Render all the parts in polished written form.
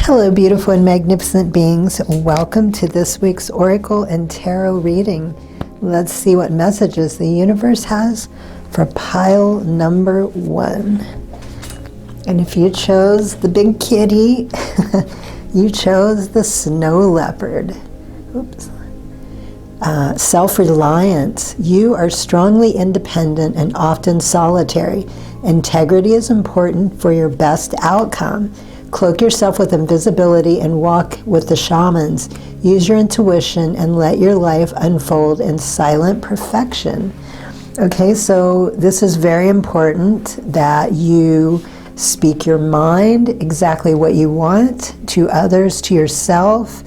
Hello, beautiful and magnificent beings. Welcome to this week's Oracle and Tarot reading. Let's see what messages the universe has for pile number 1. And if you chose the big kitty, you chose the snow leopard. Oops. Self-reliance. You are strongly independent and often solitary. Integrity is important for your best outcome. Cloak yourself with invisibility and walk with the shamans. Use your intuition and let your life unfold in silent perfection. Okay, so this is very important that you speak your mind, exactly what you want, to others, to yourself,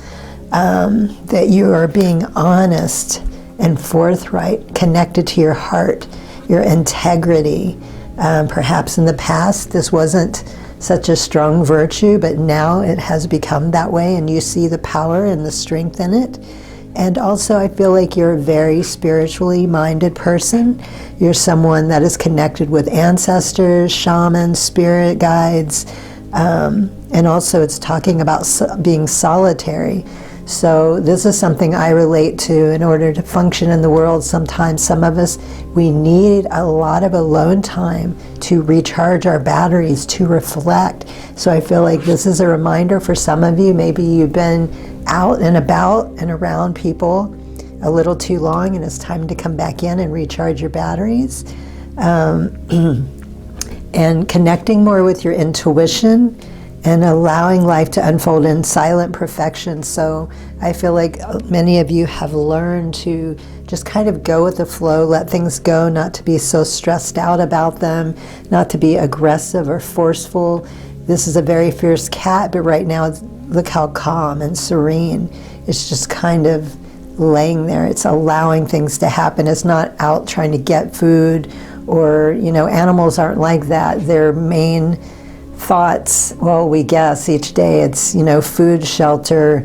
that you are being honest and forthright, connected to your heart, your integrity. Perhaps in the past this wasn't such a strong virtue, but now it has become that way, and you see the power and the strength in it. And also I feel like you're a very spiritually minded person. You're someone that is connected with ancestors, shamans, spirit guides, and also it's talking about being solitary. So this is something I relate to in order to function in the world. Sometimes some of us, we need a lot of alone time to recharge our batteries, to reflect. So I feel like this is a reminder for some of you. Maybe you've been out and about and around people a little too long, and it's time to come back in and recharge your batteries. And connecting more with your intuition and allowing life to unfold in silent perfection. So I feel like many of you have learned to just kind of go with the flow, let things go, not to be so stressed out about them, not to be aggressive or forceful. This is a very fierce cat, but right now, look how calm and serene. It's just kind of laying there. It's allowing things to happen. It's not out trying to get food, or, animals aren't like that. Their main thoughts, well, we guess each day it's, food, shelter,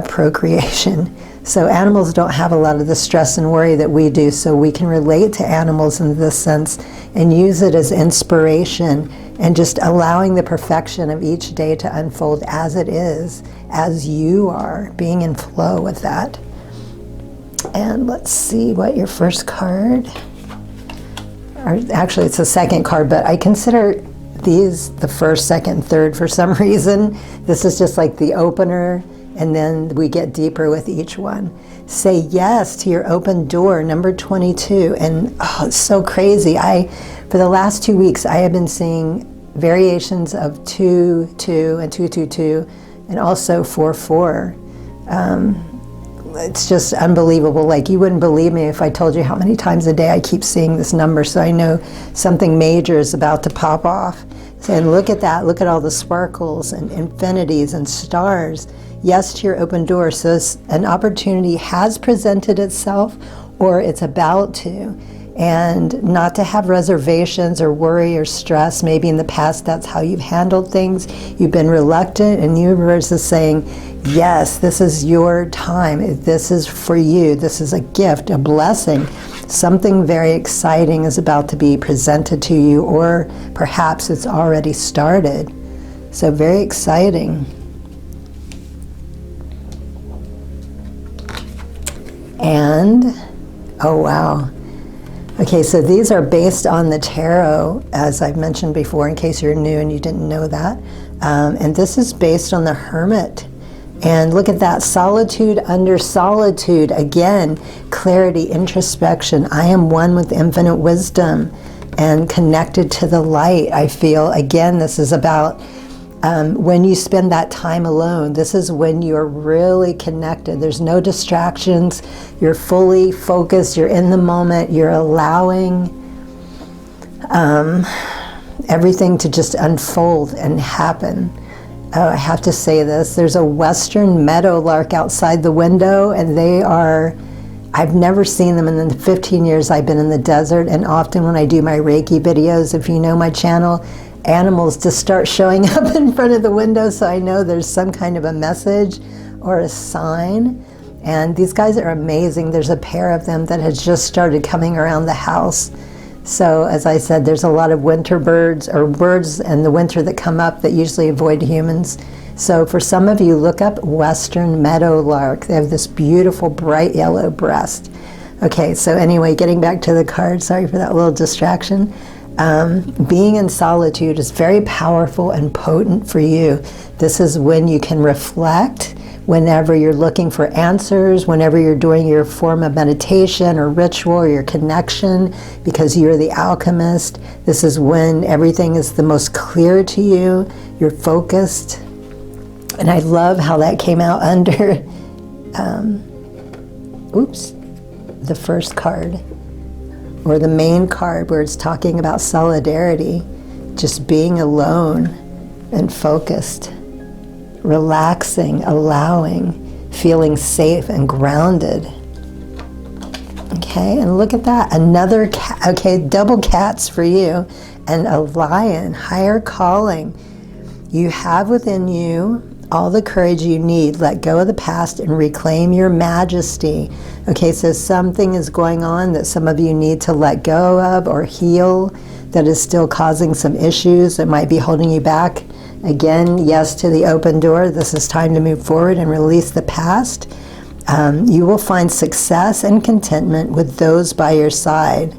procreation. So animals don't have a lot of the stress and worry that we do, so we can relate to animals in this sense and use it as inspiration and just allowing the perfection of each day to unfold as it is, as you are, being in flow with that. And let's see what your first card, or actually it's the second card, but I consider these the first, second, third for some reason. This is just like the opener, and then we get deeper with each one. Say yes to your open door, number 22. And it's so crazy. For the last 2 weeks, I have been seeing variations of 2, 2, and 2, 2, 2, and also 4, 4. It's just unbelievable. Like, you wouldn't believe me if I told you how many times a day I keep seeing this number, so I know something major is about to pop off. And look at that, look at all the sparkles and infinities and stars. Yes to your open door. So an opportunity has presented itself, or it's about to. And not to have reservations or worry or stress. Maybe in the past that's how you've handled things. You've been reluctant, and the universe is saying, yes, this is your time. This is for you. This is a gift, a blessing. Something very exciting is about to be presented to you, or perhaps it's already started. So very exciting. And, oh wow. Okay, so these are based on the tarot, as I've mentioned before, in case you're new and you didn't know that. And this is based on the Hermit. And look at that, solitude under solitude. Again, clarity, introspection. I am one with infinite wisdom and connected to the light, I feel. Again, this is about when you spend that time alone. This is when you're really connected. There's no distractions. You're fully focused. You're in the moment. You're allowing everything to just unfold and happen. Oh, I have to say this. There's a western meadowlark outside the window, and I've never seen them in the 15 years I've been in the desert, and often when I do my Reiki videos, if you know my channel, animals just start showing up in front of the window, so I know there's some kind of a message or a sign. And these guys are amazing. There's a pair of them that has just started coming around the house. So as I said, there's a lot of winter birds, or birds in the winter that come up that usually avoid humans. So for some of you, look up Western meadowlark. They have this beautiful bright yellow breast. Okay, so anyway, getting back to the card, sorry for that little distraction. Being in solitude is very powerful and potent for you. This is when you can reflect, whenever you're looking for answers, whenever you're doing your form of meditation or ritual or your connection, because you're the alchemist. This is when everything is the most clear to you. You're focused. And I love how that came out under, the first card, or the main card, where it's talking about solidarity, just being alone and focused, relaxing, allowing, feeling safe and grounded. Okay, and look at that, another cat. Okay, double cats for you, and a lion, higher calling. You have within you all the courage you need. Let go of the past and reclaim your majesty. Okay, so something is going on that some of you need to let go of or heal, that is still causing some issues that might be holding you back. Again, yes to the open door. This is time to move forward and release the past. You will find success and contentment with those by your side.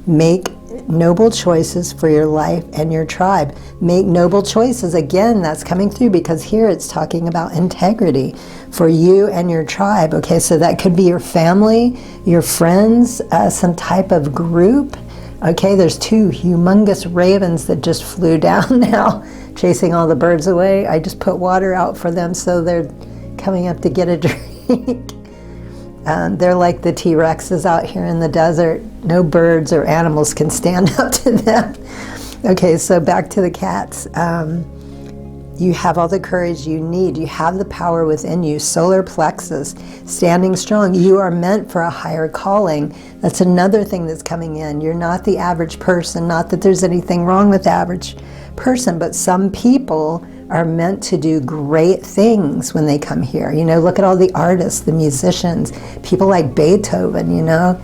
Make noble choices for your life and your tribe. Make noble choices. Again, that's coming through, because here it's talking about integrity for you and your tribe. Okay, so that could be your family, your friends, some type of group. Okay, there's two humongous ravens that just flew down now, chasing all the birds away. I just put water out for them, so they're coming up to get a drink. They're like the T-Rexes out here in the desert. No birds or animals can stand up to them. Okay, so back to the cats. You have all the courage you need. You have the power within you. Solar plexus, standing strong. You are meant for a higher calling. That's another thing that's coming in. You're not the average person. Not that there's anything wrong with the average person, but some people are meant to do great things when they come here. You know, look at all the artists, the musicians, people like Beethoven, you know,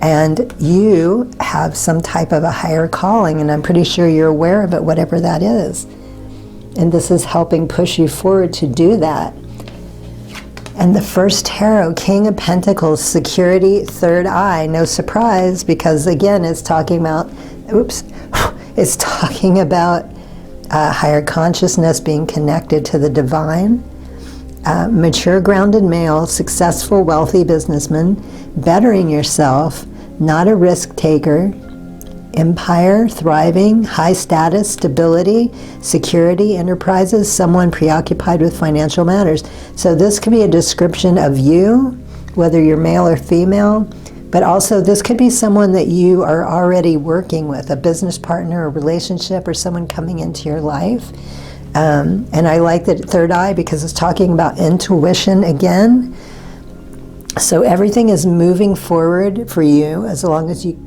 and you have some type of a higher calling, and I'm pretty sure you're aware of it, whatever that is. And this is helping push you forward to do that. And the first tarot, King of Pentacles, security, third eye. No surprise, because again, it's talking about, it's talking about higher consciousness, being connected to the divine. Mature, grounded male, successful, wealthy businessman, bettering yourself, not a risk taker. Empire, thriving, high status, stability, security, enterprises, someone preoccupied with financial matters. So this could be a description of you, whether you're male or female, but also this could be someone that you are already working with, a business partner, a relationship, or someone coming into your life. And I like that third eye because it's talking about intuition again. So everything is moving forward for you as long as you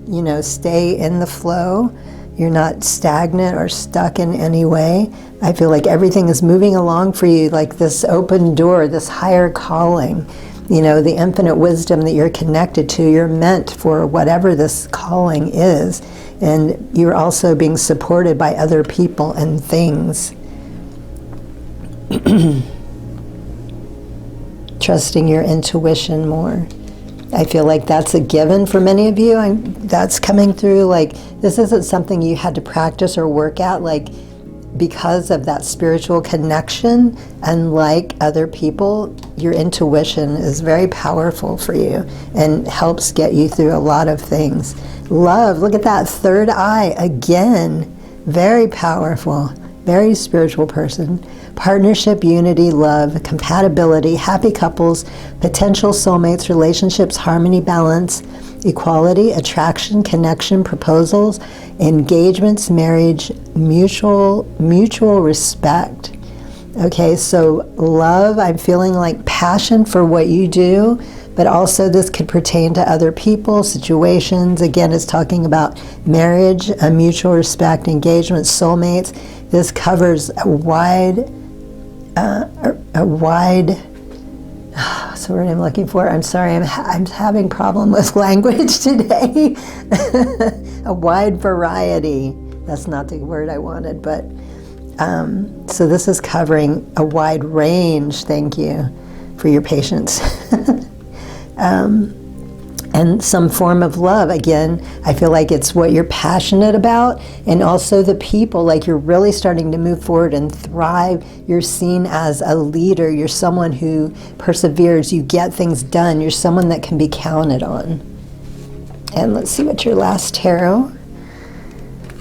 stay in the flow. You're not stagnant or stuck in any way. I feel like everything is moving along for you, like this open door, this higher calling, the infinite wisdom that you're connected to. You're meant for whatever this calling is. And you're also being supported by other people and things. Trusting your intuition more. I feel like that's a given for many of you. That's coming through. Like, this isn't something you had to practice or work at, like, because of that spiritual connection. Unlike other people, your intuition is very powerful for you and helps get you through a lot of things. Love, look at that third eye again. Very powerful, very spiritual person. Partnership, unity, love, compatibility, happy couples, potential soulmates, relationships, harmony, balance, equality, attraction, connection, proposals, engagements, marriage, mutual respect. Okay, so love, I'm feeling like passion for what you do, but also this could pertain to other people, situations. Again, it's talking about marriage, a mutual respect, engagement, soulmates. This covers a wide, what's the word I'm looking for? I'm sorry, I'm having problem with language today. A wide variety. That's not the word I wanted, but So this is covering a wide range. Thank you for your patience. And some form of love. Again, I feel like it's what you're passionate about, and also the people, like you're really starting to move forward and thrive. You're seen as a leader. You're someone who perseveres. You get things done. You're someone that can be counted on. And let's see what your last tarot.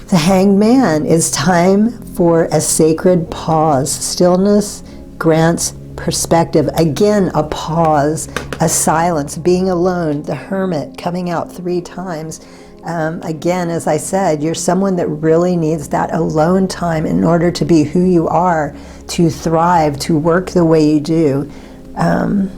The Hanged Man. Is time for a sacred pause. Stillness grants perspective. Again, a pause, a silence, being alone, the Hermit coming out 3 times. Again, as I said, you're someone that really needs that alone time in order to be who you are, to thrive, to work the way you do. And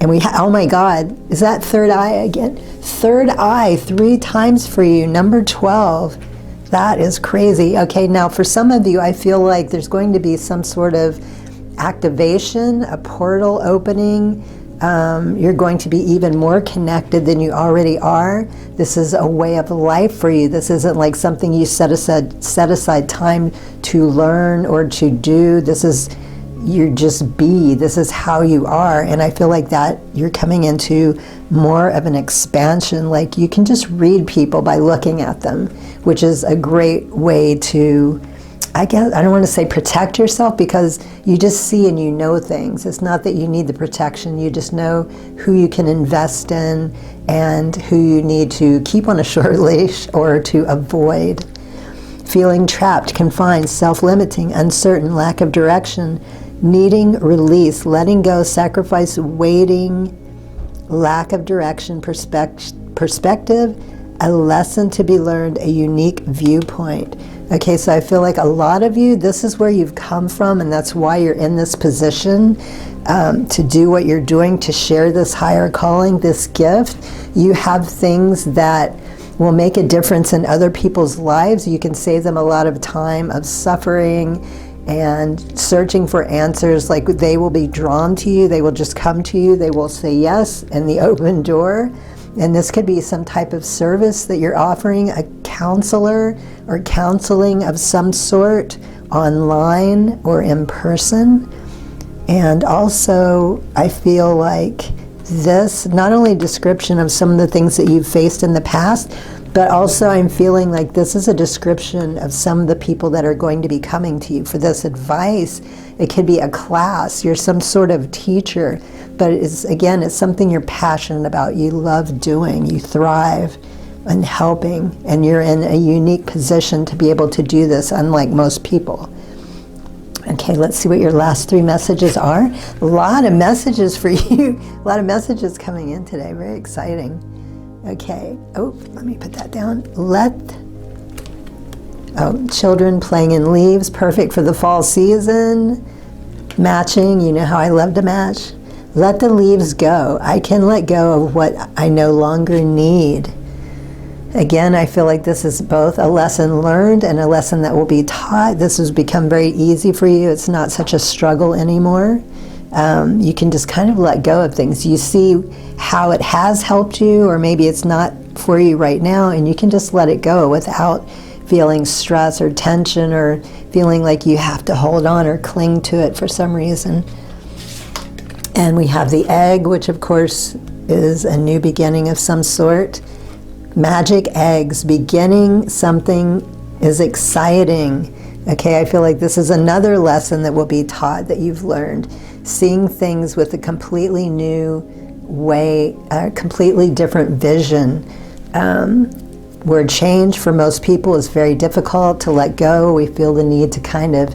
oh my God, is that third eye again? Third eye 3 times for you, number 12. That is crazy. Okay, now for some of you, I feel like there's going to be some sort of activation, a portal opening. You're going to be even more connected than you already are. This is a way of life for you. This isn't like something you set aside time to learn or to do. This is, you just be. This is how you are. And I feel like that you're coming into more of an expansion. Like you can just read people by looking at them, which is a great way to, I guess, I don't want to say protect yourself, because you just see and you know things. It's not that you need the protection. You just know who you can invest in and who you need to keep on a short leash or to avoid. Feeling trapped, confined, self-limiting, uncertain, lack of direction, needing release, letting go, sacrifice, waiting, lack of direction, perspective, a lesson to be learned, a unique viewpoint. Okay, so I feel like a lot of you, this is where you've come from, and that's why you're in this position to do what you're doing, to share this higher calling, this gift. You have things that will make a difference in other people's lives. You can save them a lot of time of suffering and searching for answers. Like they will be drawn to you. They will just come to you. They will say yes in the open door. And this could be some type of service that you're offering, a counselor or counseling of some sort, online or in person. And also, I feel like this, not only description of some of the things that you've faced in the past, but also I'm feeling like this is a description of some of the people that are going to be coming to you for this advice. It could be a class, you're some sort of teacher, but it's, again, it's something you're passionate about, you love doing, you thrive in helping, and you're in a unique position to be able to do this, unlike most people. Okay, let's see what your last 3 messages are. A lot of messages for you, a lot of messages coming in today, very exciting. Okay, oh, let me put that down. Children playing in leaves, perfect for the fall season. Matching, you know how I love to match. Let the leaves go. I can let go of what I no longer need. Again, I feel like this is both a lesson learned and a lesson that will be taught. This has become very easy for you. It's not such a struggle anymore. You can just kind of let go of things. You see how it has helped you, or maybe it's not for you right now, and you can just let it go without feeling stress or tension or feeling like you have to hold on or cling to it for some reason. And we have the egg, which of course is a new beginning of some sort. Magic eggs, beginning something is exciting. Okay, I feel like this is another lesson that will be taught that you've learned. Seeing things with a completely new way, a completely different vision. Where change for most people is very difficult to let go. We feel the need to kind of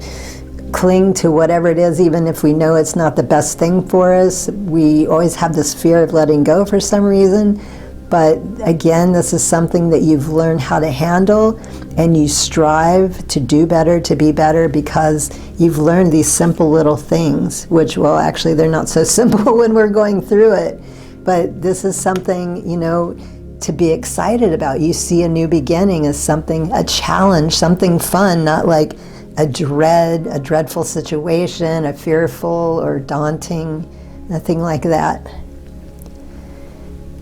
cling to whatever it is, even if we know it's not the best thing for us. We always have this fear of letting go for some reason. But again, this is something that you've learned how to handle, and you strive to do better, to be better, because you've learned these simple little things, which, well, actually they're not so simple when we're going through it. But this is something, you know, to be excited about. You see a new beginning as something, a challenge, something fun, not like a dreadful situation, a fearful or daunting, nothing like that.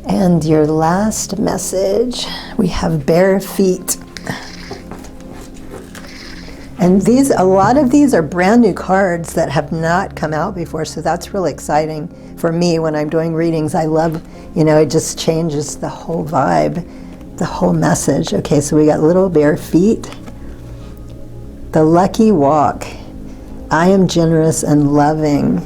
And your last message, we have bare feet. And a lot of these are brand new cards that have not come out before, so that's really exciting for me when I'm doing readings. I love, it just changes the whole vibe, the whole message. Okay, so we got little bare feet. The lucky walk. I am generous and loving.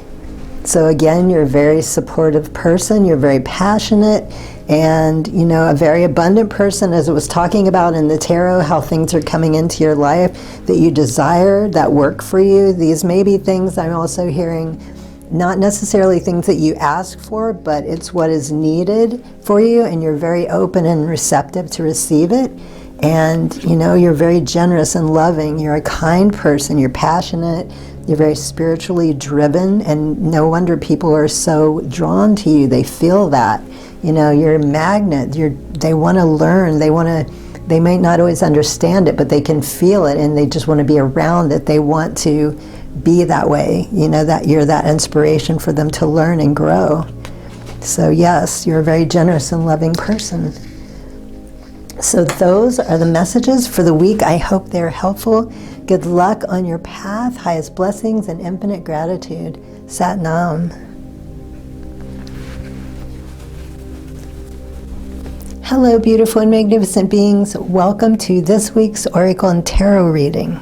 So again, you're a very supportive person, you're very passionate, and a very abundant person, as it was talking about in the tarot, how things are coming into your life that you desire, that work for you. These may be things I'm also hearing, not necessarily things that you ask for, but it's what is needed for you, and you're very open and receptive to receive it. And you're very generous and loving, you're a kind person, you're passionate, you're very spiritually driven, and no wonder people are so drawn to you. They feel that. You're a magnet. They want to learn. They might not always understand it, but they can feel it, and they just want to be around it. They want to be that way, that you're that inspiration for them to learn and grow. So yes, you're a very generous and loving person. So those are the messages for the week. I hope they're helpful. Good luck on your path. Highest blessings and infinite gratitude. Sat Nam. Hello, beautiful and magnificent beings. Welcome to this week's Oracle and Tarot reading.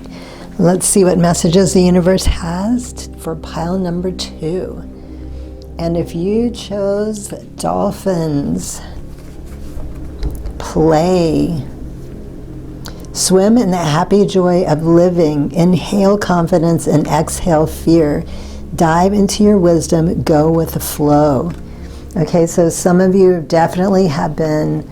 Let's see what messages the universe has for pile number 2. And if you chose dolphins, play. Swim in the happy joy of living. Inhale confidence and exhale fear. Dive into your wisdom. Go with the flow. Okay, so some of you definitely have been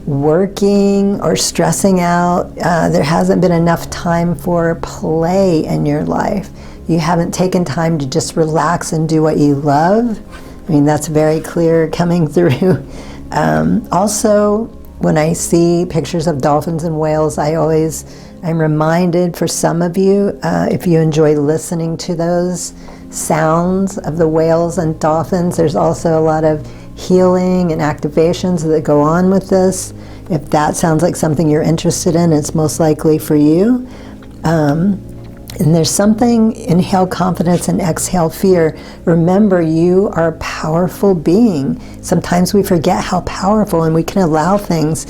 working or stressing out. There hasn't been enough time for play in your life. You haven't taken time to just relax and do what you love. I mean, that's very clear coming through. Also, when I see pictures of dolphins and whales, I'm reminded, for some of you, if you enjoy listening to those sounds of the whales and dolphins, there's also a lot of healing and activations that go on with this. If that sounds like something you're interested in, it's most likely for you. And there's something, inhale confidence and exhale fear. Remember, you are a powerful being. Sometimes we forget how powerful, and we can allow things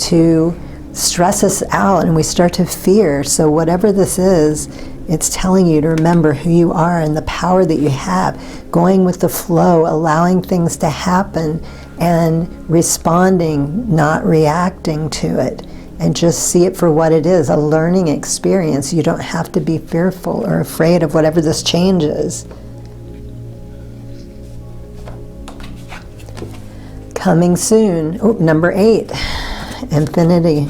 to stress us out and we start to fear. So whatever this is, it's telling you to remember who you are and the power that you have, going with the flow, allowing things to happen and responding, not reacting to it. And just see it for what it is, a learning experience. You don't have to be fearful or afraid of whatever this change is. Coming soon, number 8, infinity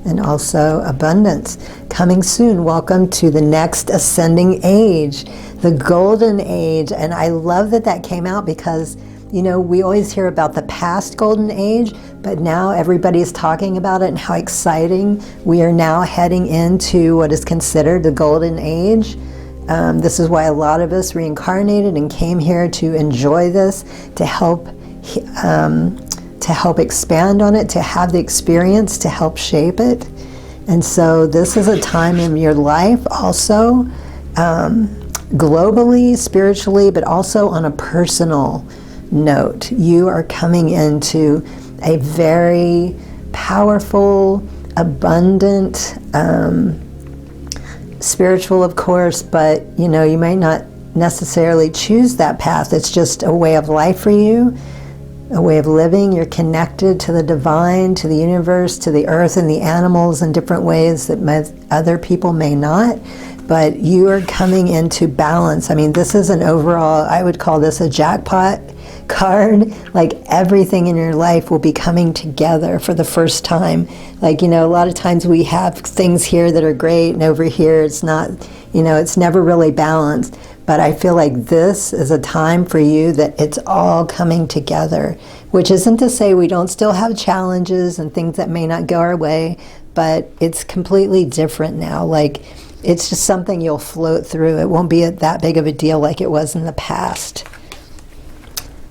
and also abundance. Coming soon, welcome to the next ascending age, the golden age. And I love that came out because we always hear about the past golden age, but now everybody's talking about it and how exciting we are now heading into what is considered the golden age. This is why a lot of us reincarnated and came here to enjoy this, to help expand on it, to have the experience, to help shape it. And so this is a time in your life also, globally, spiritually, but also on a personal note. You are coming into a very powerful, abundant, spiritual, of course, but you might not necessarily choose that path. It's just a way of life for you, a way of living. You're connected to the divine, to the universe, to the earth and the animals in different ways that other people may not. But you are coming into balance. I mean, this is an overall, I would call this a jackpot card. Like everything in your life will be coming together for the first time. Like, a lot of times we have things here that are great and over here it's not, it's never really balanced. But I feel like this is a time for you that it's all coming together, which isn't to say we don't still have challenges and things that may not go our way, but it's completely different now. Like, it's just something you'll float through. It won't be that big of a deal like it was in the past.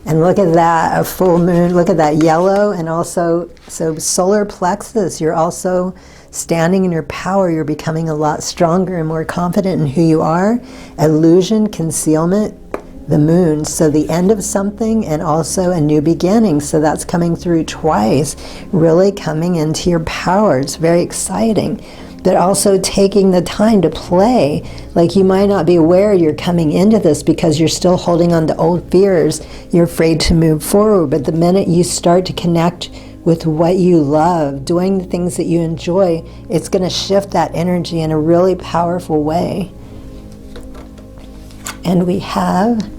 And look at that, a full moon, look at that yellow. And also, so solar plexus, you're also standing in your power. You're becoming a lot stronger and more confident in who you are. Illusion, concealment, the moon. So the end of something and also a new beginning. So that's coming through twice, really coming into your power. It's very exciting. But also taking the time to play. Like, you might not be aware you're coming into this because you're still holding on to old fears. You're afraid to move forward. But the minute you start to connect with what you love, doing the things that you enjoy, it's going to shift that energy in a really powerful way. And we have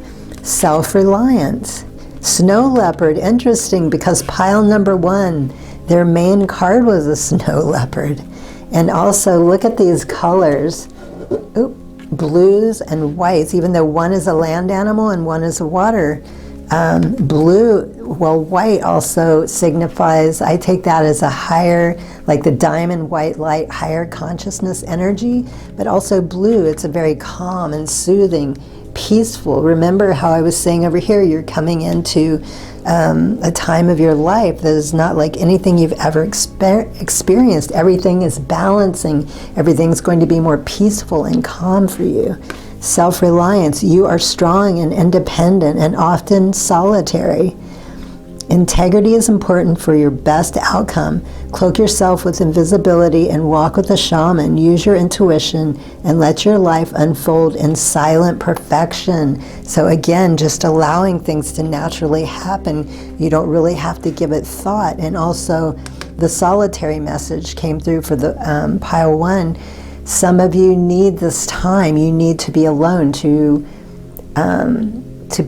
self-reliance. Snow leopard, interesting, because pile number 1, their main card was a snow leopard. And also look at these colors. Oop, blues and whites, even though one is a land animal and one is a water. Blue, well, white also signifies, I take that as a higher, like the diamond white light, higher consciousness energy, but also blue, it's a very calm and soothing, peaceful. Remember how I was saying over here, you're coming into a time of your life that is not like anything you've ever experienced. Everything is balancing. Everything's going to be more peaceful and calm for you. Self-reliance, you are strong and independent and often solitary. Integrity is important for your best outcome. Cloak yourself with invisibility and walk with a shaman. Use your intuition and let your life unfold in silent perfection. So again, just allowing things to naturally happen. You don't really have to give it thought. And also, the solitary message came through for the pile 1. Some of you need this time. You need to be alone to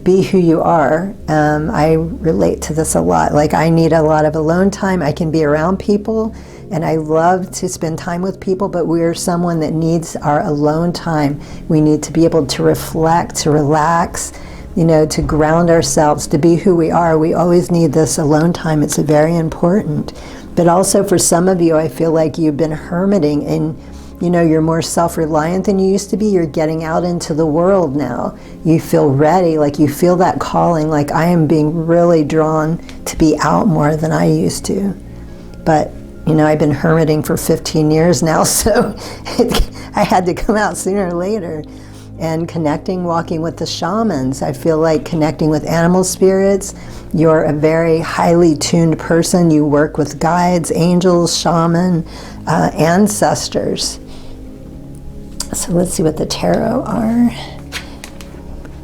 be who you are. I relate to this a lot. Like, I need a lot of alone time. I can be around people, and I love to spend time with people, but we're someone that needs our alone time. We need to be able to reflect, to relax, you know, to ground ourselves, to be who we are. We always need this alone time. It's very important. But also for some of you, I feel like you've been hermiting and you know, you're more self-reliant than you used to be. You're getting out into the world now. You feel ready, like you feel that calling, like I am being really drawn to be out more than I used to. But, you know, I've been hermiting for 15 years now, so I had to come out sooner or later. And connecting, walking with the shamans, I feel like connecting with animal spirits. You're a very highly tuned person. You work with guides, angels, shaman, ancestors. So let's see what the tarot are.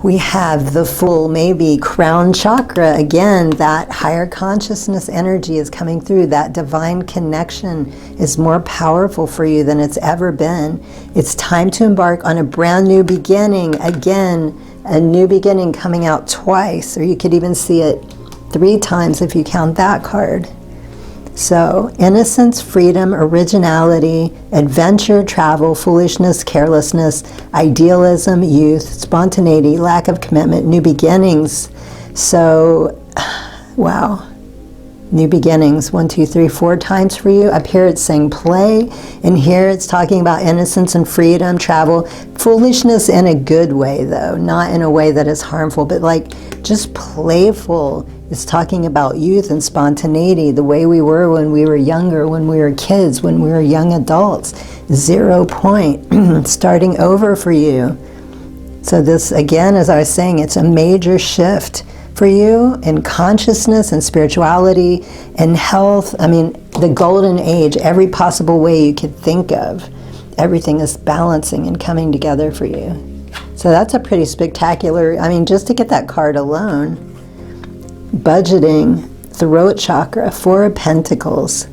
We have the Fool, maybe crown chakra. Again, that higher consciousness energy is coming through. That divine connection is more powerful for you than it's ever been. It's time to embark on a brand new beginning. Again, a new beginning coming out twice, or you could even see it 3 times if you count that card. So, innocence, freedom, originality, adventure, travel, foolishness, carelessness, idealism, youth, spontaneity, lack of commitment, new beginnings. So, wow. New beginnings, 1, 2, 3, 4 times for you. Up here it's saying play, and here it's talking about innocence and freedom, travel, foolishness in a good way though, not in a way that is harmful, but like just playful. It's talking about youth and spontaneity, the way we were when we were younger, when we were kids, when we were young adults. 0 point, starting over for you. So this, again, as I was saying, it's a major shift for you in consciousness and spirituality and health. I mean, the golden age, every possible way you could think of. Everything is balancing and coming together for you. So that's a pretty spectacular, I mean, just to get that card alone. Budgeting, throat chakra, 4 of Pentacles.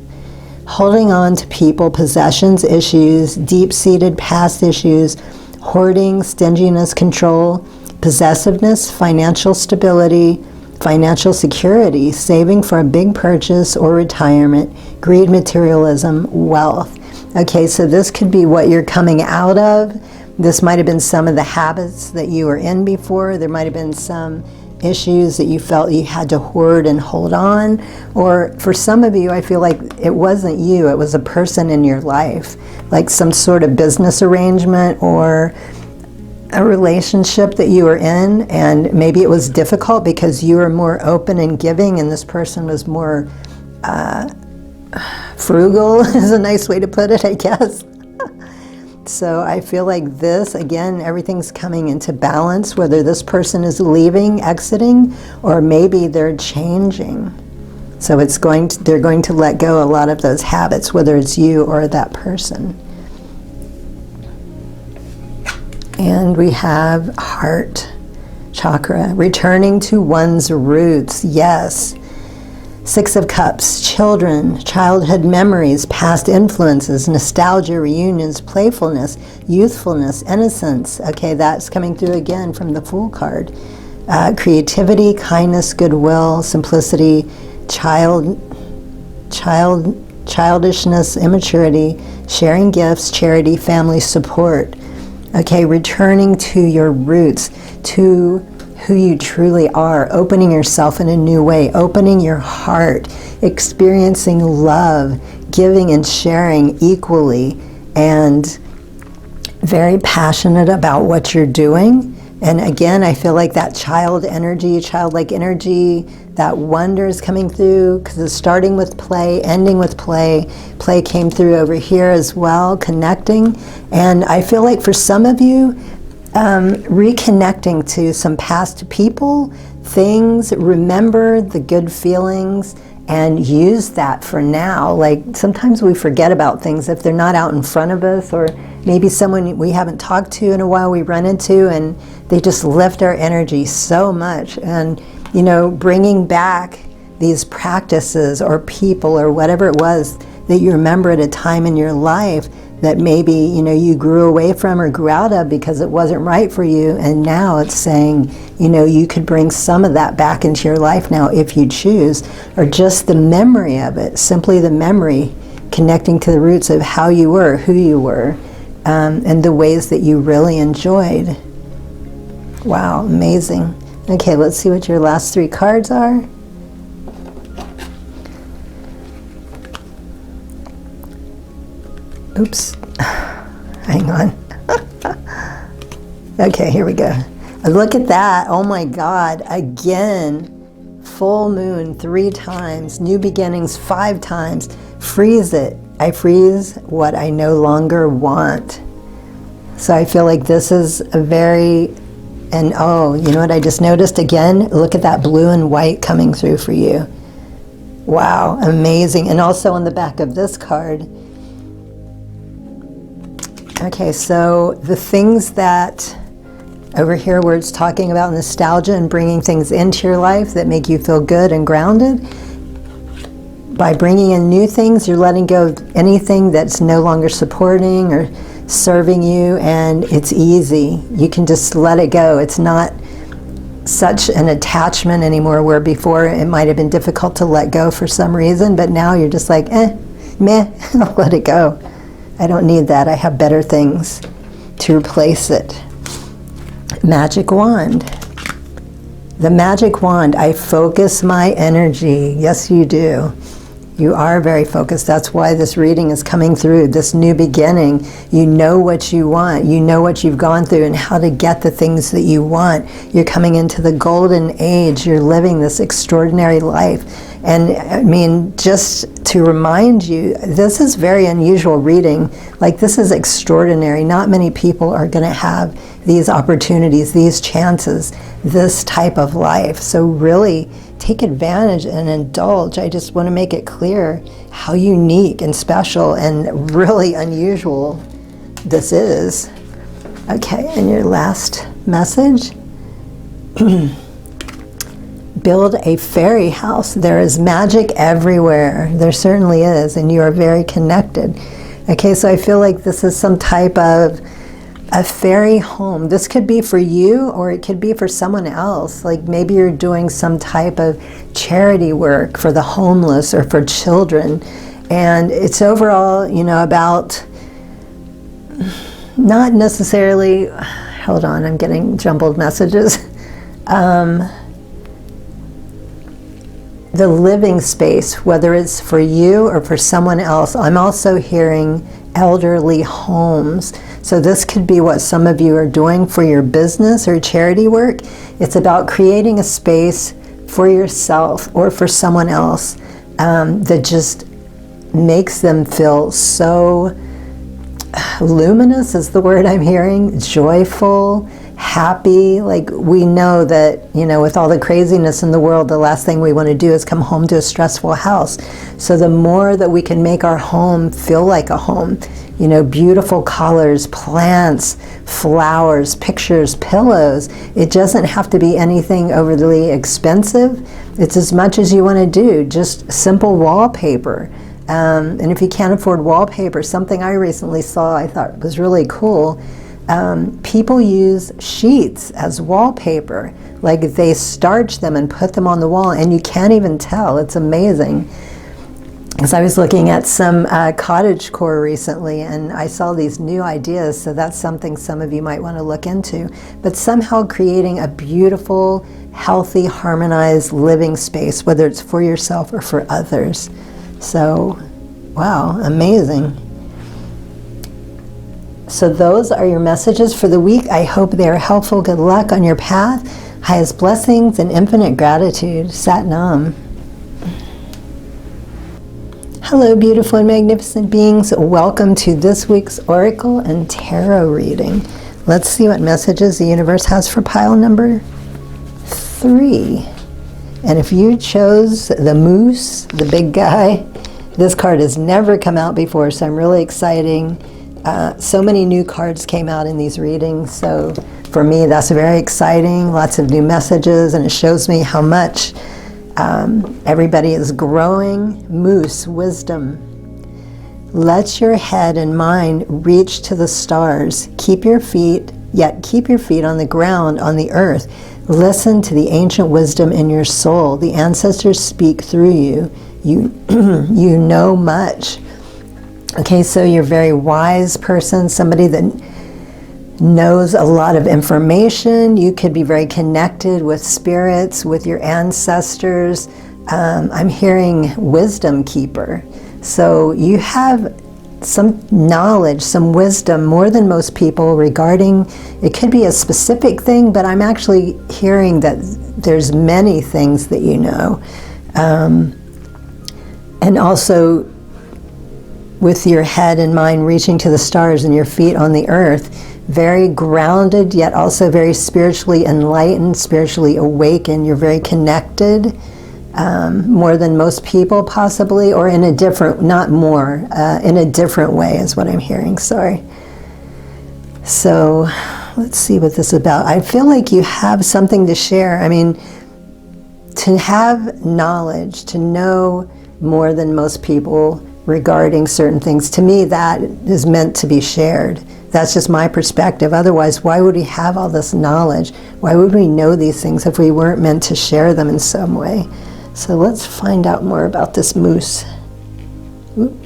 Holding on to people, possessions, issues, deep-seated past issues, hoarding, stinginess, control, possessiveness, financial stability, financial security, saving for a big purchase or retirement, greed, materialism, wealth. Okay, so this could be what you're coming out of. This might have been some of the habits that you were in before. There might have been some issues that you felt you had to hoard and hold on. Or for some of you, I feel like it wasn't you, it was a person in your life, like some sort of business arrangement or a relationship that you were in, and maybe it was difficult because you were more open and giving and this person was more frugal is a nice way to put it, I guess. So I feel like this, again, everything's coming into balance, whether this person is leaving, exiting, or maybe they're changing. So they're going to let go a lot of those habits, whether it's you or that person. And we have heart chakra, returning to one's roots. Yes. 6 of Cups, children, childhood memories, past influences, nostalgia, reunions, playfulness, youthfulness, innocence. Okay, that's coming through again from the Fool card. Creativity, kindness, goodwill, simplicity, childishness, immaturity, sharing gifts, charity, family support. Okay, returning to your roots, to who you truly are, opening yourself in a new way, opening your heart, experiencing love, giving and sharing equally, and very passionate about what you're doing. And again, I feel like that childlike energy, that wonder is coming through, because it's starting with play, ending with play. Play came through over here as well, connecting. And I feel like for some of you, reconnecting to some past people, things, remember the good feelings and use that for now. Like sometimes we forget about things if they're not out in front of us, or maybe someone we haven't talked to in a while we run into and they just lift our energy so much. And you know, bringing back these practices or people or whatever it was that you remember at a time in your life that maybe, you know, you grew away from or grew out of because it wasn't right for you, and now it's saying, you know, you could bring some of that back into your life now if you choose, or just the memory of it, simply the memory, connecting to the roots of how you were, who you were, and the ways that you really enjoyed. Wow, amazing. Okay, let's see what your last 3 cards are. Oops, hang on. Okay, here we go. Look at that, oh my God, again, full moon 3 times, new beginnings 5 times, freeze it. I freeze what I no longer want. So I feel like this is a very, and oh, you know what I just noticed again? Look at that blue and white coming through for you. Wow, amazing. And also on the back of this card, okay, so the things that over here where it's talking about nostalgia and bringing things into your life that make you feel good and grounded, by bringing in new things, you're letting go of anything that's no longer supporting or serving you, and it's easy. You can just let it go. It's not such an attachment anymore, where before it might have been difficult to let go for some reason, but now you're just like, meh, I'll let it go. I don't need that. I have better things to replace it. Magic wand. The magic wand, I focus my energy. Yes, you do. You are very focused. That's why this reading is coming through, this new beginning. You know what you want. You know what you've gone through and how to get the things that you want. You're coming into the golden age. You're living this extraordinary life. And I mean, just to remind you, this is very unusual reading. Like, this is extraordinary. Not many people are going to have these opportunities, these chances, this type of life. So really take advantage and indulge. I just want to make it clear how unique and special and really unusual this is. Okay, and your last message. Build a fairy house. There is magic everywhere. There certainly is, and you are very connected. Okay, so I feel like this is some type of a fairy home. This could be for you, or it could be for someone else. Like maybe you're doing some type of charity work for the homeless or for children. And it's overall, you know, about not necessarily, hold on, I'm getting jumbled messages. the living space, whether it's for you or for someone else. I'm also hearing elderly homes. So this could be what some of you are doing for your business or charity work. It's about creating a space for yourself or for someone else that just makes them feel so luminous is the word I'm hearing, joyful, happy. Like, we know that, you know, with all the craziness in the world, the last thing we want to do is come home to a stressful house. So the more that we can make our home feel like a home, you know, beautiful colors, plants, flowers, pictures, pillows. It doesn't have to be anything overly expensive. It's as much as you want to do, just simple wallpaper. And if you can't afford wallpaper, something I recently saw I thought was really cool. People use sheets as wallpaper. Like, they starch them and put them on the wall, and you can't even tell. It's amazing. Because I was looking at some cottagecore recently, and I saw these new ideas, so that's something some of you might want to look into. But somehow creating a beautiful, healthy, harmonized living space, whether it's for yourself or for others. So, wow, amazing. So those are your messages for the week. I hope they are helpful. Good luck on your path. Highest blessings and infinite gratitude. Sat Nam. Hello, beautiful and magnificent beings. Welcome to this week's Oracle and Tarot reading. Let's see what messages the universe has for pile number 3. And if you chose the moose, the big guy, this card has never come out before, so I'm really excited. So many new cards came out in these readings, so for me that's very exciting. Lots of new messages, and it shows me how much everybody is growing. Moose, wisdom. Let your head and mind reach to the stars. Keep your feet on the ground, on the earth. Listen to the ancient wisdom in your soul. The ancestors speak through you. You know much. Okay, so you're a very wise person, somebody that knows a lot of information. You could be very connected with spirits, with your ancestors. I'm hearing wisdom keeper. So you have some knowledge, some wisdom, more than most people regarding, it could be a specific thing, but I'm actually hearing that there's many things that you know. And also, with your head and mind reaching to the stars and your feet on the earth, very grounded, yet also very spiritually enlightened, spiritually awakened. You're very connected, more than most people possibly, or in a different, not more, in a different way is what I'm hearing, sorry. So let's see what this is about. I feel like you have something to share. I mean, to have knowledge, to know more than most people regarding certain things, to me that is meant to be shared. That's just my perspective. Otherwise, why would we have all this knowledge? Why would we know these things if we weren't meant to share them in some way? So let's find out more about this moose. Oop.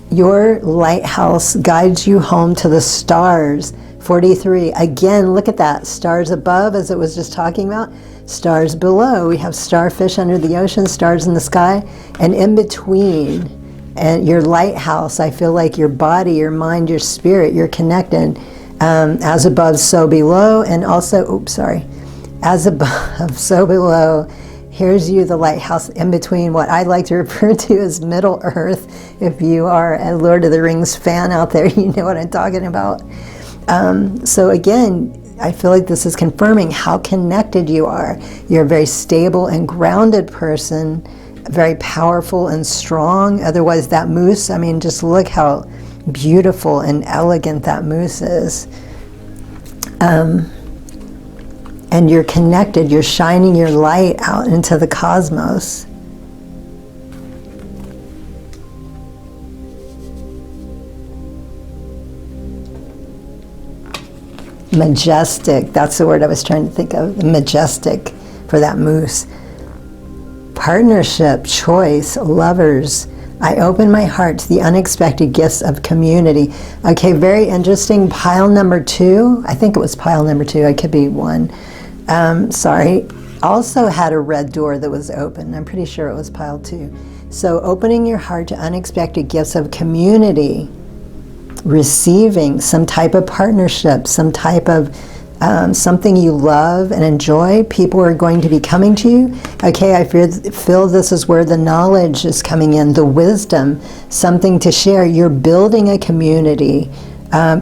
Your lighthouse guides you home to the stars. 43. Again, look at that. Stars above, as it was just talking about. Stars below. We have starfish under the ocean, stars in the sky, and in between. And your lighthouse, I feel like your body, your mind, your spirit, you're connected. As above, so below. And also, as above, so below. Here's you, the lighthouse, in between what I like to refer to as Middle Earth. If you are a Lord of the Rings fan out there, you know what I'm talking about. So again, I feel like this is confirming how connected you are. You're a very stable and grounded person, very powerful and strong. Otherwise, that moose, I mean, just look how beautiful and elegant that moose is. And you're connected, you're shining your light out into the cosmos. Majestic, that's the word I was trying to think of, majestic for that moose. Partnership, choice, lovers. I open my heart to the unexpected gifts of community. Okay, very interesting. Pile number 2, I think it was pile number 2, I could be 1. Sorry, also had a red door that was open. I'm pretty sure it was pile 2. So opening your heart to unexpected gifts of community, receiving some type of partnership, some type of something you love and enjoy. People are going to be coming to you. Okay, I feel this is where the knowledge is coming in, the wisdom, something to share. You're building a community. I'm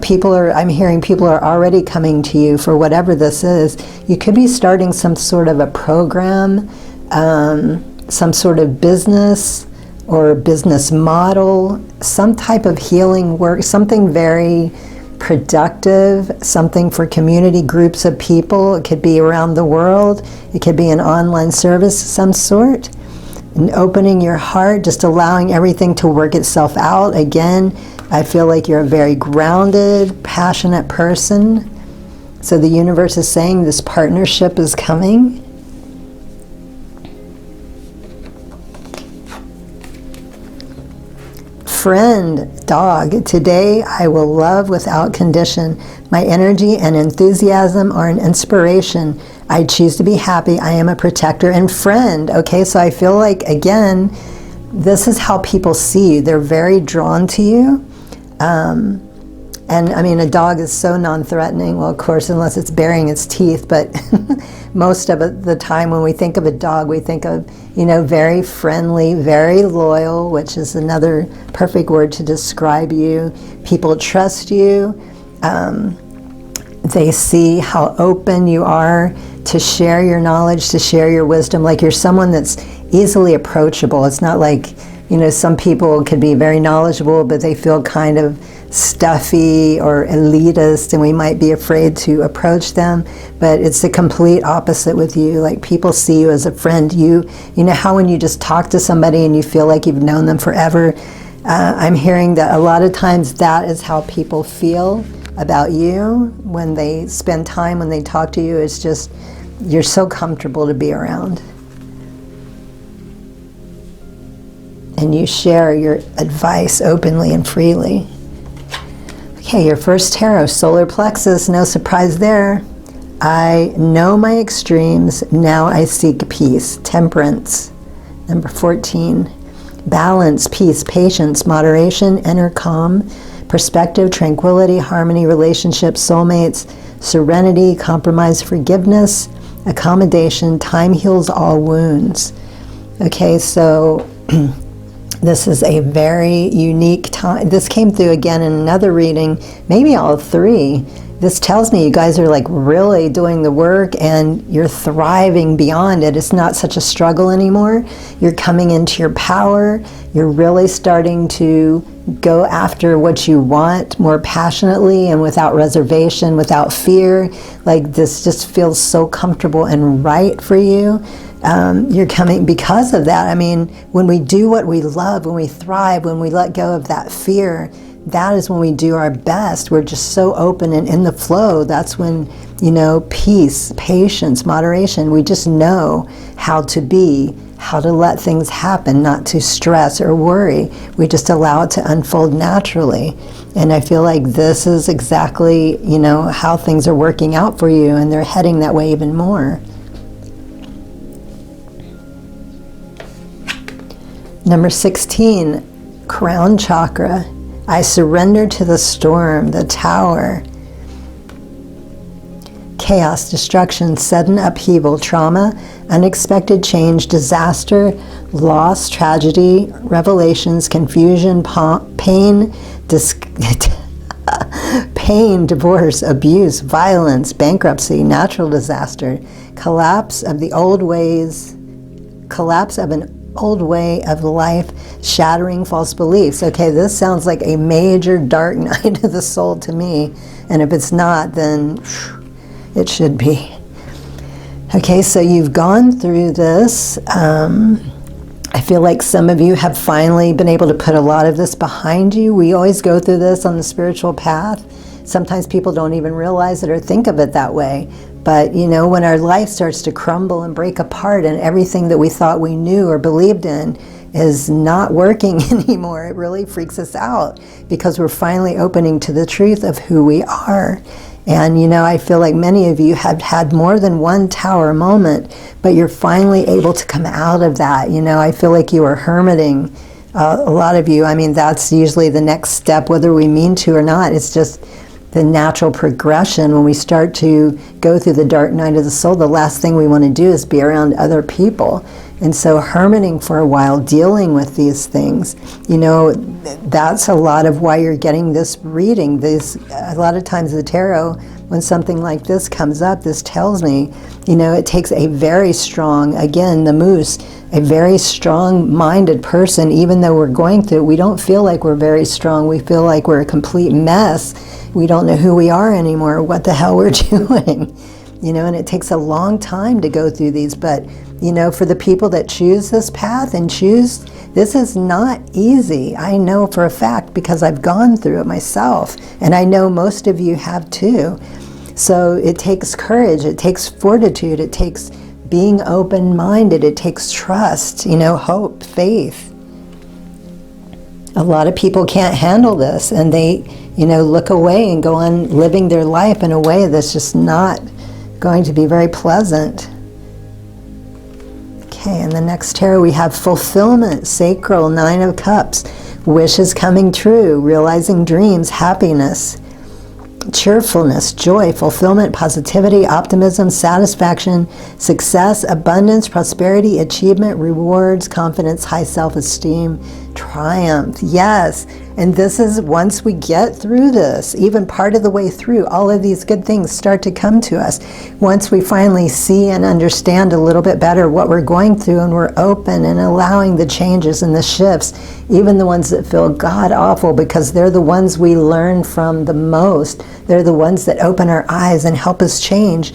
hearing people are already coming to you for whatever this is. You could be starting some sort of a program, some sort of business or business model, some type of healing work, something very productive, something for community groups of people. It could be around the world. It could be an online service of some sort. And opening your heart, just allowing everything to work itself out. Again, I feel like you're a very grounded, passionate person. So the universe is saying this partnership is coming. Friend, dog, today I will love without condition. My energy and enthusiasm are an inspiration. I choose to be happy. I am a protector and friend. Okay, so I feel like, again, this is how people see you. They're very drawn to you. And I mean, a dog is so non-threatening. Well, of course, unless it's baring its teeth, but most of the time when we think of a dog, we think of, very friendly, very loyal, which is another perfect word to describe you. People trust you. They see how open you are to share your knowledge, to share your wisdom. Like you're someone that's easily approachable. It's not like, some people could be very knowledgeable, but they feel kind of stuffy or elitist, and we might be afraid to approach them. But it's the complete opposite with you. Like people see you as a friend. You know how when you just talk to somebody and you feel like you've known them forever. I'm hearing that a lot of times that is how people feel about you when they spend time, when they talk to you. It's just, you're so comfortable to be around. And you share your advice openly and freely. Okay, your first tarot, solar plexus, no surprise there. I know my extremes, now I seek peace. Temperance, number 14. Balance, peace, patience, moderation, inner calm, perspective, tranquility, harmony, relationships, soulmates, serenity, compromise, forgiveness, accommodation, time heals all wounds. Okay, so this is a very unique time. This came through again in another reading, maybe all 3. This tells me you guys are like really doing the work and you're thriving beyond it. It's not such a struggle anymore. You're coming into your power. You're really starting to go after what you want more passionately and without reservation, without fear. Like this just feels so comfortable and right for you. You're coming because of that. I mean, when we do what we love, when we thrive, when we let go of that fear, that is when we do our best. We're just so open and in the flow. That's when, peace, patience, moderation, we just know how to be, how to let things happen, not to stress or worry. We just allow it to unfold naturally. And I feel like this is exactly, how things are working out for you, and they're heading that way even more. Number 16, crown chakra. I surrender to the storm, the tower. Chaos, destruction, sudden upheaval, trauma, unexpected change, disaster, loss, tragedy, revelations, confusion, pain, pain, divorce, abuse, violence, bankruptcy, natural disaster, collapse of the old ways, collapse of an old way of life, shattering false beliefs. Okay, this sounds like a major dark night of the soul to me, and if it's not, then it should be. Okay, so you've gone through this. I feel like some of you have finally been able to put a lot of this behind you. We always go through this on the spiritual path. Sometimes people don't even realize it or think of it that way. But, when our life starts to crumble and break apart and everything that we thought we knew or believed in is not working anymore, it really freaks us out because we're finally opening to the truth of who we are. And, you know, I feel like many of you have had more than one tower moment, but you're finally able to come out of that. You know, I feel like you are hermiting. A lot of you, I mean, that's usually the next step, whether we mean to or not. It's just the natural progression. When we start to go through the dark night of the soul, the last thing we want to do is be around other people. And so hermiting for a while, dealing with these things, you know, that's a lot of why you're getting this reading. A lot of times the tarot, when something like this comes up, this tells me, you know, it takes a very strong, again, the moose, a very strong-minded person. Even though we're going through it, we don't feel like we're very strong. We feel like we're a complete mess. We don't know who we are anymore, what the hell we're doing. You know, and it takes a long time to go through these, but, you know, for the people that choose this path and choose, this is not easy. I know for a fact because I've gone through it myself, and I know most of you have too. So it takes courage, it takes fortitude, it takes being open-minded, it takes trust, you know, hope, faith. A lot of people can't handle this, and they, you know, look away and go on living their life in a way that's just not going to be very pleasant. Okay, and the next tarot we have fulfillment, sacral, 9 of Cups, wishes coming true, realizing dreams, happiness, cheerfulness, joy, fulfillment, positivity, optimism, satisfaction, success, abundance, prosperity, achievement, rewards, confidence, high self-esteem, triumph. Yes, and this is once we get through this, even part of the way through, all of these good things start to come to us. Once we finally see and understand a little bit better what we're going through, and we're open and allowing the changes and the shifts, even the ones that feel god-awful, because they're the ones we learn from the most. They're the ones that open our eyes and help us change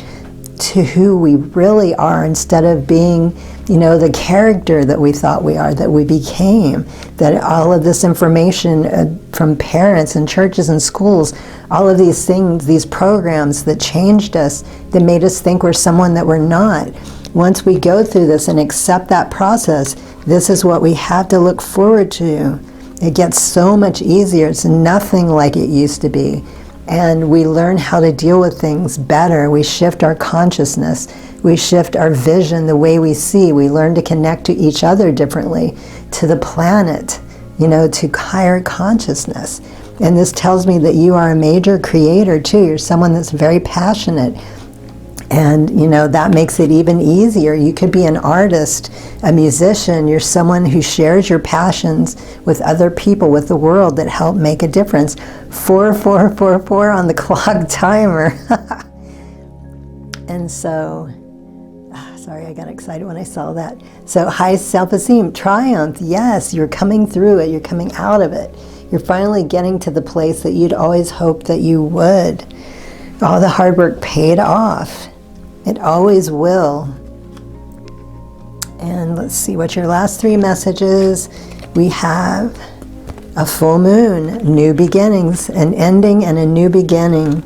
to who we really are, instead of being, you know, the character that we thought we are, that we became. That all of this information from parents and churches and schools, all of these things, these programs that changed us, that made us think we're someone that we're not. Once we go through this and accept that process, this is what we have to look forward to. It gets so much easier. It's nothing like it used to be. And we learn how to deal with things better. We shift our consciousness. We shift our vision, the way we see. We learn to connect to each other differently, to the planet, you know, to higher consciousness. And this tells me that you are a major creator too. You're someone that's very passionate. And, you know, that makes it even easier. You could be an artist, a musician. You're someone who shares your passions with other people, with the world, that help make a difference. 4444 on the clock timer. And so, sorry, I got excited when I saw that. So high self-esteem, triumph. Yes, you're coming through it. You're coming out of it. You're finally getting to the place that you'd always hoped that you would. All the hard work paid off. It always will. And let's see what your last 3 messages. We have a full moon, new beginnings, an ending and a new beginning.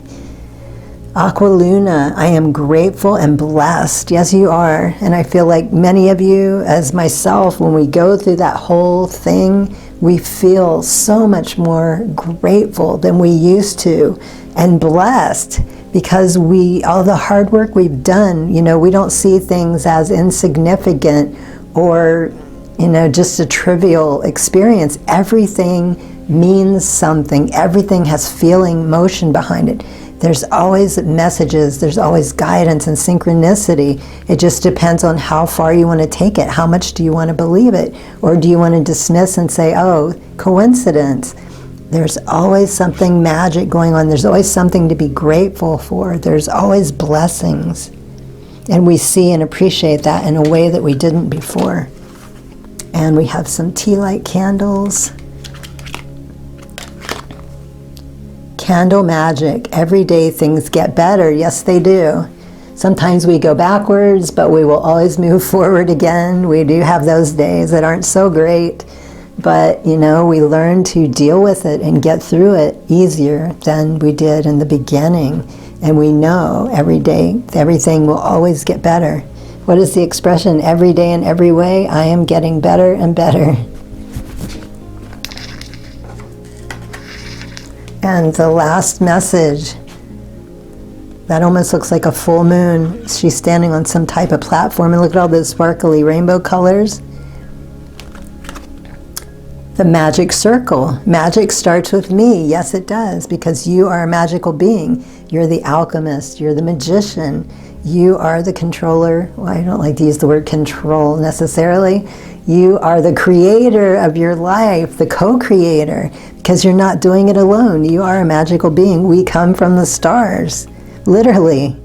Aqua Luna, I am grateful and blessed. Yes, you are. And I feel like many of you, as myself, when we go through that whole thing, we feel so much more grateful than we used to, and blessed. Because all the hard work we've done, you know, we don't see things as insignificant or, you know, just a trivial experience. Everything means something. Everything has feeling, motion behind it. There's always messages, there's always guidance and synchronicity. It just depends on how far you want to take it. How much do you want to believe it? Or do you want to dismiss and say, oh, coincidence? There's always something magic going on. There's always something to be grateful for. There's always blessings. And we see and appreciate that in a way that we didn't before. And we have some tea light candles. Candle magic. Every day things get better. Yes, they do. Sometimes we go backwards, but we will always move forward again. We do have those days that aren't so great. But, you know, we learn to deal with it and get through it easier than we did in the beginning. And we know every day, everything will always get better. What is the expression? Every day in every way, I am getting better and better. And the last message, That almost looks like a full moon. She's standing on some type of platform, and look at all those sparkly rainbow colors. The magic circle. Magic starts with me. Yes, it does, because you are a magical being. You're the alchemist. You're the magician. You are the controller. Well, I don't like to use the word control necessarily. You are the creator of your life, the co-creator, because you're not doing it alone. You are a magical being. We come from the stars, literally.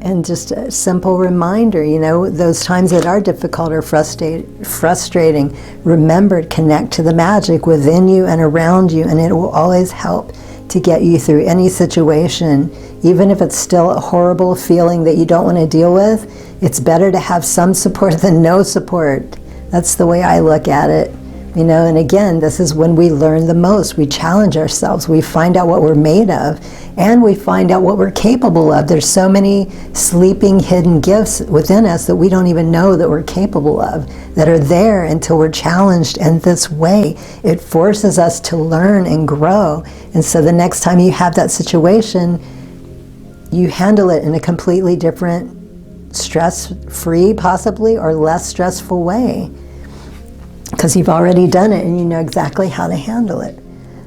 And just a simple reminder, you know, those times that are difficult or frustrating, remember to connect to the magic within you and around you, and it will always help to get you through any situation. Even if it's still a horrible feeling that you don't want to deal with, it's better to have some support than no support. That's the way I look at it. You know, and again, this is when we learn the most. We challenge ourselves. We find out what we're made of, and we find out what we're capable of. There's so many sleeping hidden gifts within us that we don't even know that we're capable of, that are there until we're challenged. And this way, it forces us to learn and grow. And so the next time you have that situation, you handle it in a completely different, stress-free possibly, or less stressful way, because you've already done it and you know exactly how to handle it.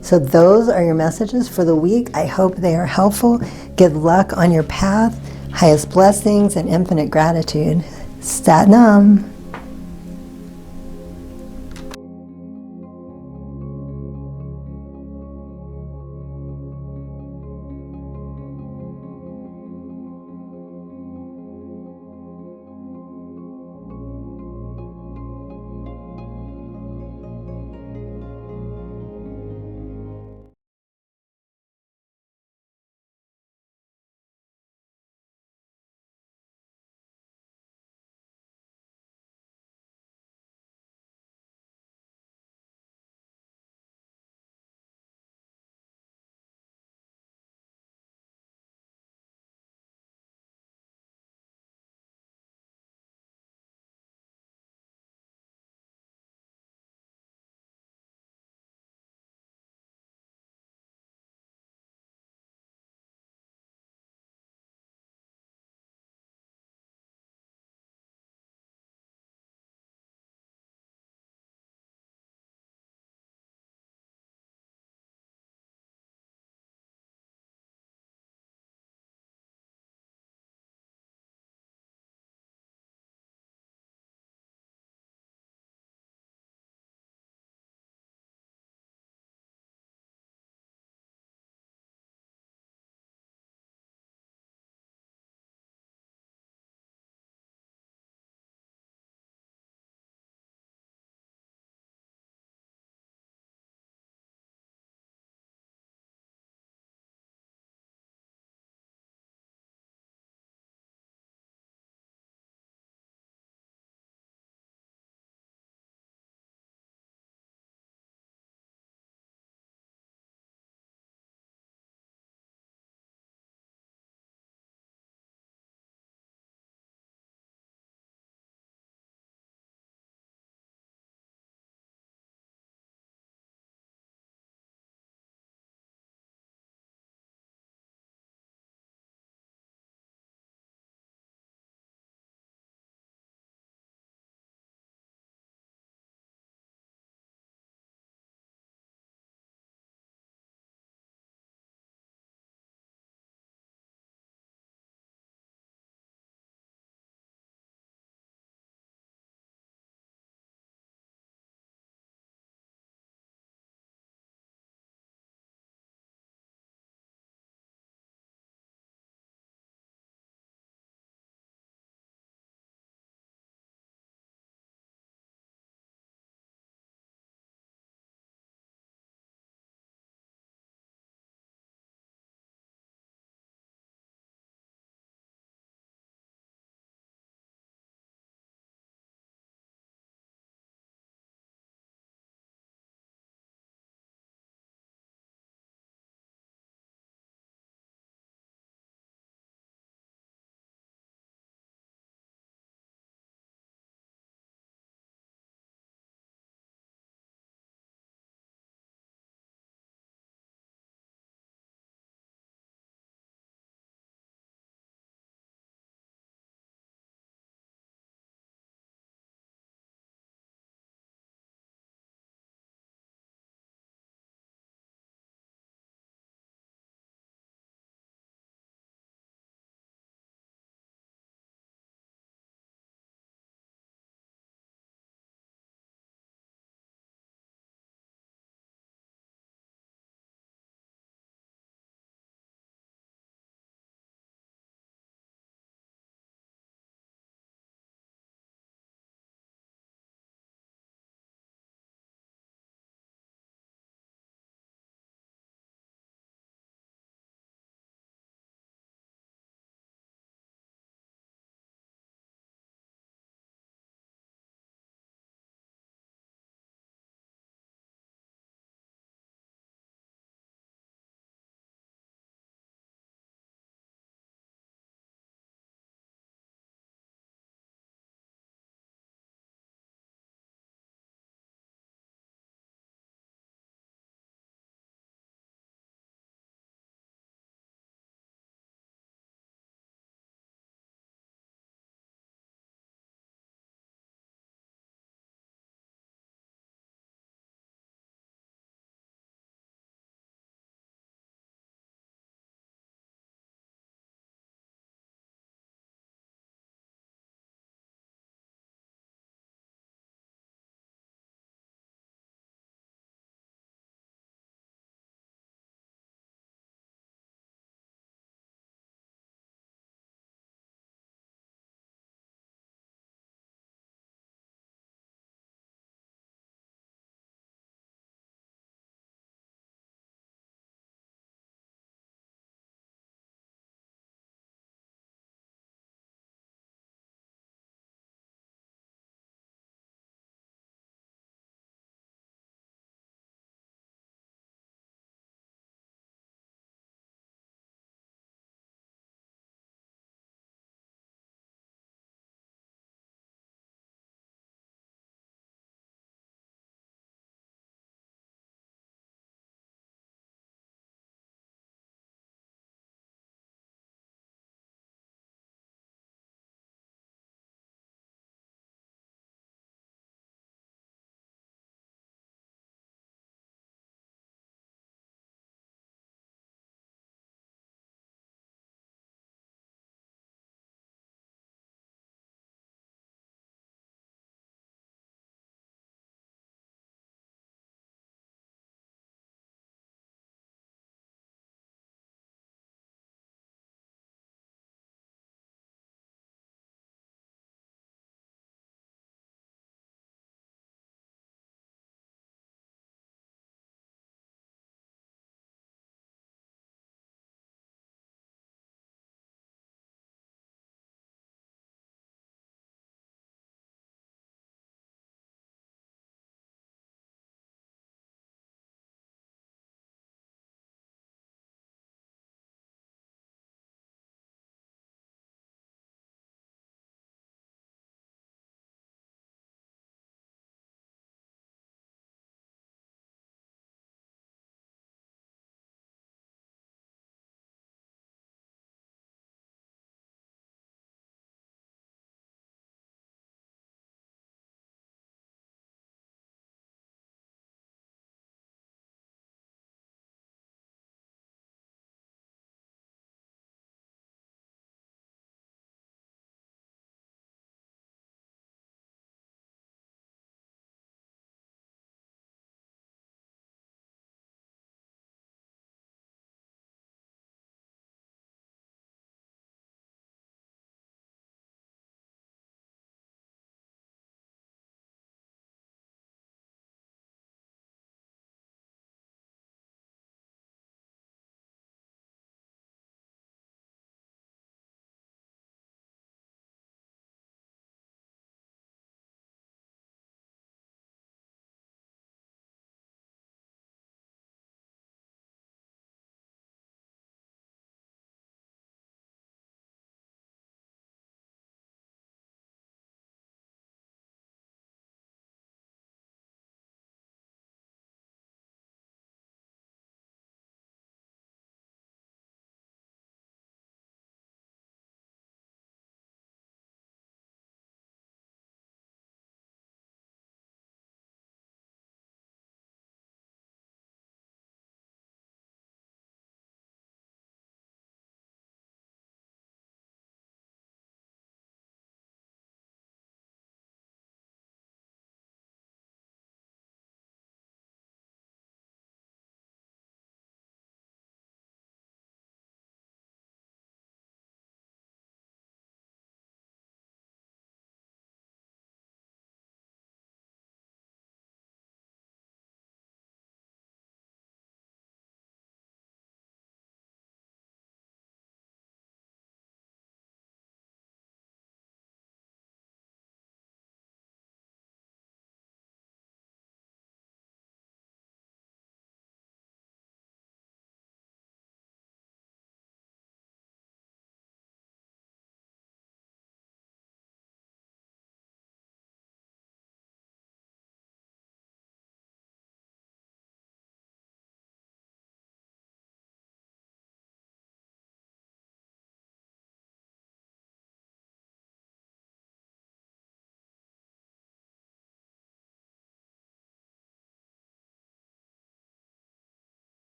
So those are your messages for the week. I hope they are helpful. Good luck on your path. Highest blessings and infinite gratitude. Sat Nam.